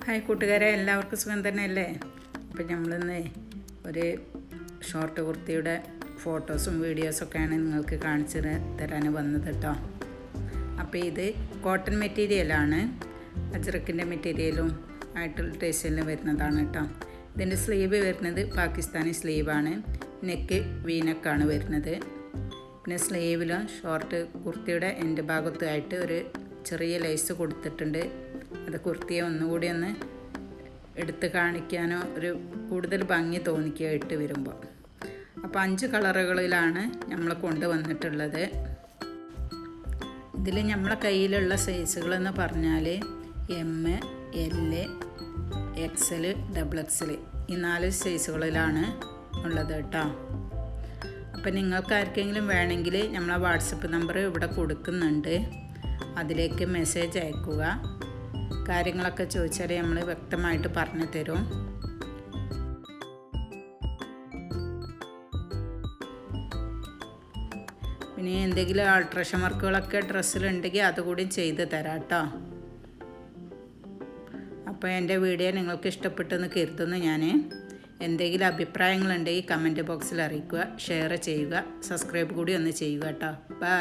Hi കൂട്ടുകാരെ, എല്ലാവർക്കും സുഖം തന്നെയല്ലേ? അപ്പം നമ്മളിന്ന് ഒരു ഷോർട്ട് കുർത്തിയുടെ ഫോട്ടോസും വീഡിയോസൊക്കെയാണ് നിങ്ങൾക്ക് കാണിച്ചു തരാൻ വന്നത് കേട്ടോ. അപ്പോൾ ഇത് കോട്ടൺ മെറ്റീരിയലാണ്, അജ്രക്കിൻ്റെ മെറ്റീരിയലും ആയിട്ടുള്ള ഡിസൈനിൽ വരുന്നതാണ് കേട്ടോ. ഇതിൻ്റെ സ്ലീവ് വരുന്നത് പാകിസ്ഥാനി സ്ലീവാണ്, നെക്ക് വീനക്കാണ് വരുന്നത്. പിന്നെ സ്ലീവിലും ഷോർട്ട് കുർത്തിയുടെ എൻഡ് ഭാഗത്തായിട്ട് ഒരു ചെറിയ ലേസ് കൊടുത്തിട്ടുണ്ട്. അത് കുർത്തിയെ ഒന്നുകൂടി ഒന്ന് എടുത്ത് കാണിക്കാനോ ഒരു കൂടുതൽ ഭംഗി തോന്നിക്കുക ഇട്ട് വരുമ്പോൾ. അപ്പോൾ 5 കളറുകളിലാണ് നമ്മൾ കൊണ്ടുവന്നിട്ടുള്ളത്. ഇതിൽ നമ്മളെ കയ്യിലുള്ള സൈസുകളെന്ന് പറഞ്ഞാൽ എം, എൽ, XL, XXL ഈ 4 സൈസുകളിലാണ് ഉള്ളത് കേട്ടോ. അപ്പോൾ നിങ്ങൾക്ക് ആർക്കെങ്കിലും വേണമെങ്കിൽ നമ്മളെ വാട്സപ്പ് നമ്പർ ഇവിടെ കൊടുക്കുന്നുണ്ട്, അതിലേക്ക് മെസ്സേജ് അയക്കുക. കാര്യങ്ങളൊക്കെ ചോദിച്ചാൽ നമ്മൾ വ്യക്തമായിട്ട് പറഞ്ഞു തരും. പിന്നെ എന്തെങ്കിലും ആൾട്രേഷൻ വർക്കുകളൊക്കെ ഡ്രസ്സിലുണ്ടെങ്കിൽ അതുകൂടി ചെയ്ത് തരാം കേട്ടോ. അപ്പോൾ എൻ്റെ വീഡിയോ നിങ്ങൾക്ക് ഇഷ്ടപ്പെട്ടെന്ന് കരുതുന്നു ഞാൻ. എന്തെങ്കിലും അഭിപ്രായങ്ങളുണ്ടെങ്കിൽ കമൻറ്റ് ബോക്സിൽ അറിയിക്കുക, ഷെയർ ചെയ്യുക, സബ്സ്ക്രൈബ് കൂടി ഒന്ന് ചെയ്യുക കേട്ടോ. ബൈ.